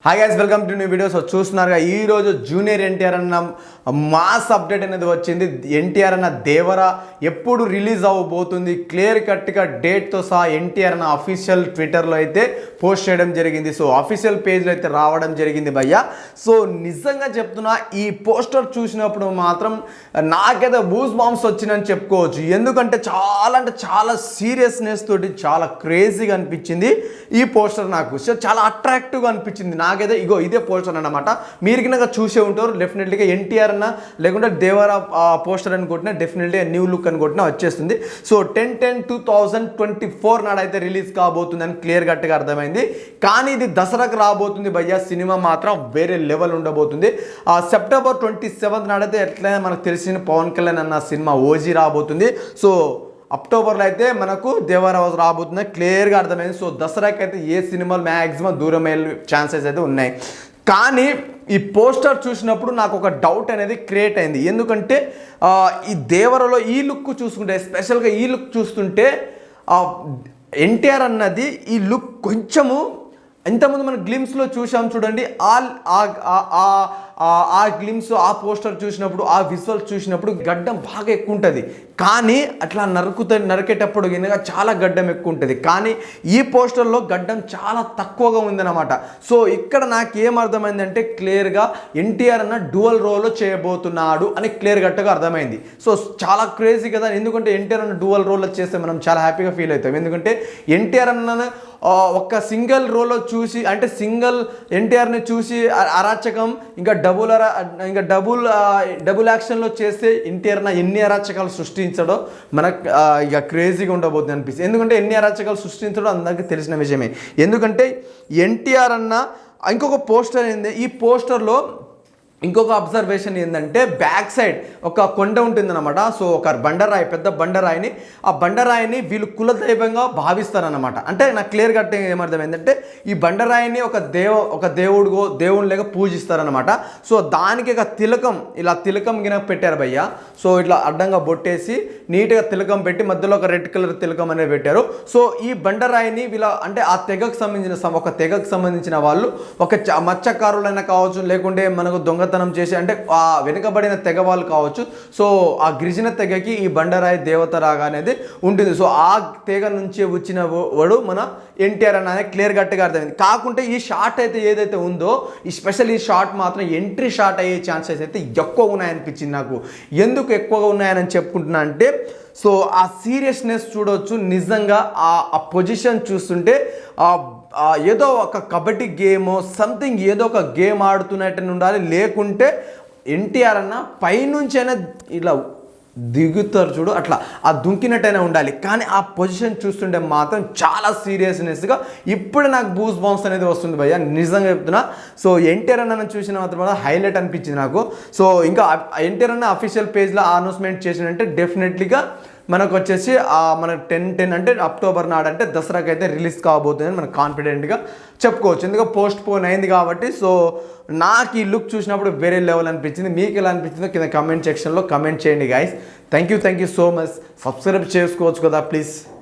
Hi guys, welcome to new videos. చూస్తున్నారుగా ఈరోజు junior NTR అన్న మాస్ అప్డేట్ అనేది వచ్చింది. ఎన్టీఆర్ అన్న దేవర ఎప్పుడు రిలీజ్ అవ్వబోతుంది క్లియర్ కట్గా డేట్తో సహా ఎన్టీఆర్ అన్న అఫీషియల్ ట్విట్టర్లో అయితే పోస్ట్ చేయడం జరిగింది. సో అఫీషియల్ పేజ్లో అయితే రావడం జరిగింది భయ్య. సో నిజంగా చెప్తున్నా, ఈ పోస్టర్ చూసినప్పుడు మాత్రం నాకైతే బూస్ బాంబ్స్ వచ్చిందని చెప్పుకోవచ్చు. ఎందుకంటే చాలా సీరియస్నెస్ తోటి చాలా క్రేజీగా అనిపించింది ఈ పోస్టర్ నాకు. సో చాలా అట్రాక్టివ్గా అనిపించింది నాకైతే. ఇదే పోస్టర్ అన్నమాట. మీరు కనుక చూసే ఉంటారు డెఫినెట్లీగా ఎన్టీఆర్ అన్న లేకుంటే దేవరా పోస్టర్ అని కొట్టినా డెఫినెట్లీ న్యూ లుక్ అని కొట్టినా వచ్చేస్తుంది. సో 10/10/2024 నాడైతే రిలీజ్ కాబోతుంది అని క్లియర్ కట్గా అర్థమైంది. కానీ ఇది దసరాకు రాబోతుంది భయ్య. సినిమా మాత్రం వేరే లెవెల్ ఉండబోతుంది. సెప్టెంబర్ 27 నాడైతే ఎట్లయినా మనకు తెలిసిన పవన్ కళ్యాణ్ అన్న సినిమా ఓజీ రాబోతుంది. సో అక్టోబర్లో అయితే మనకు దేవరా రాబోతుంది క్లియర్గా అర్థమైంది. సో దసరాకి అయితే ఏ సినిమాలు మ్యాక్సిమం దూరం అయ్యే ఛాన్సెస్ అయితే ఉన్నాయి. కానీ ఈ పోస్టర్ చూసినప్పుడు నాకు ఒక డౌట్ అనేది క్రియేట్ అయింది. ఎందుకంటే ఈ దేవరలో ఈ లుక్ చూసుకుంటే, స్పెషల్గా ఈ లుక్ చూస్తుంటే ఎన్టీఆర్ అన్నది ఈ లుక్ కొంచెము ఇంతకుముందు మనం గ్లిమ్స్లో చూసాం చూడండి. ఆ గ్లిమ్స్, ఆ పోస్టర్ చూసినప్పుడు, ఆ విజువల్స్ చూసినప్పుడు గడ్డం బాగా ఎక్కువ ఉంటుంది. కానీ అట్లా నరికేటప్పుడు కింద చాలా గడ్డం ఎక్కువ ఉంటుంది. కానీ ఈ పోస్టర్లో గడ్డం చాలా తక్కువగా ఉందన్నమాట. సో ఇక్కడ నాకు ఏమర్థమైందంటే క్లియర్గా ఎన్టీఆర్ అన్న డ్యూయల్ రోల్లో చేయబోతున్నాడు అని క్లియర్ కట్గా అర్థమైంది. సో చాలా క్రేజీ కదా. ఎందుకంటే ఎన్టీఆర్ అన్న డ్యూయల్ రోల్లో చేస్తే మనం చాలా హ్యాపీగా ఫీల్ అవుతాం. ఎందుకంటే ఎన్టీఆర్ అన్న ఒక సింగిల్ రోల్లో చూసి, అంటే సింగిల్ ఎన్టీఆర్ని చూసి అరాచకం, ఇంకా డబుల్ యాక్షన్లో చేస్తే ఎన్టీఆర్ అన్న ఎన్ని అరాచకాలు సృష్టించడో మనకు ఇక క్రేజీగా ఉండబోతుంది అనిపిస్తుంది. ఎందుకంటే ఎన్ని అరాచకాలు సృష్టించడో అందరికీ తెలిసిన విషయమే. ఎందుకంటే ఎన్టీఆర్ అన్న ఇంకొక పోస్టర్ ఏంది, ఈ పోస్టర్లో ఇంకొక అబ్జర్వేషన్ ఏంటంటే బ్యాక్ సైడ్ ఒక కొండ ఉంటుందన్నమాట. సో ఒక బండరాయి, పెద్ద బండరాయిని, ఆ బండరాయిని వీళ్ళు కులదైవంగా భావిస్తారన్నమాట. అంటే నాకు క్లియర్ కట్ ఏమర్థం ఏంటంటే ఈ బండరాయిని ఒక దేవుడిలాగా పూజిస్తారనమాట. సో దానికి ఒక తిలకం గిన పెట్టారు భయ్య. సో ఇట్లా అడ్డంగా బొట్టేసి నీట్గా తిలకం పెట్టి మధ్యలో ఒక రెడ్ కలర్ తిలకం అనేది పెట్టారు. సో ఈ బండరాయిని అంటే ఆ తెగకు సంబంధించిన వాళ్ళు ఒక మత్స్యకారులైనా కావచ్చు, లేకుంటే మనకు దొంగతనం చేసి, అంటే ఆ వెనుకబడిన తెగ వాళ్ళు కావచ్చు. సో ఆ గిరిజన తెగకి ఈ బండరాయి దేవత రాగా అనేది ఉంటుంది. సో ఆ తెగ నుంచి వచ్చిన వాడు మన ఎన్టీఆర్ అనేది క్లియర్ కట్గా అర్థమైంది. కాకుంటే ఈ షాట్ అయితే ఏదైతే ఉందో, ఈ స్పెషల్ ఈ షాట్ మాత్రం ఎంట్రీ షాట్ అయ్యే ఛాన్సెస్ అయితే ఎక్కువగా ఉన్నాయనిపించింది నాకు. ఎందుకు ఎక్కువగా ఉన్నాయని చెప్పుకుంటున్నా అంటే, సో ఆ సీరియస్నెస్ చూడవచ్చు. నిజంగా ఆ పొజిషన్ చూస్తుంటే ఏదో ఒక కబడ్డీ గేమ్ సంథింగ్, ఏదో ఒక గేమ్ ఆడుతున్నట్టు ఉండాలి. లేకుంటే ఎన్టీఆర్ అన్న పైనుంచైనా ఇలా దిగుతారు చూడు, అట్లా ఆ దుంకినట్టయినా ఉండాలి. కానీ ఆ పొజిషన్ చూస్తుంటే మాత్రం చాలా సీరియస్నెస్గా ఇప్పుడు నాకు బూస్ బాంబ్స్ అనేది వస్తుంది భయ్య, నిజంగా చెప్తున్నా. సో ఎన్టీఆర్ అన్న చూసిన మాత్రం హైలైట్ అనిపించింది నాకు. సో ఇంకా ఎన్టీఆర్ అన్న అఫీషియల్ పేజ్లో అనౌన్స్మెంట్ చేసినంటే డెఫినెట్లీగా మనకు వచ్చేసి మనకు 10/10 అంటే అక్టోబర్ నాడు అంటే దసరాకి అయితే రిలీజ్ కాబోతుందని మనకు కాన్ఫిడెంట్గా చెప్పుకోవచ్చు. ఎందుకంటే పోస్ట్ పోన్ అయింది కాబట్టి. సో నాకు ఈ లుక్ చూసినప్పుడు వేరే లెవెల్ అనిపించింది. మీకు ఎలా అనిపించిందో కింద కమెంట్ సెక్షన్లో కమెంట్ చేయండి guys. Thank you so much. Subscribe చేసుకోవచ్చు కదా ప్లీజ్.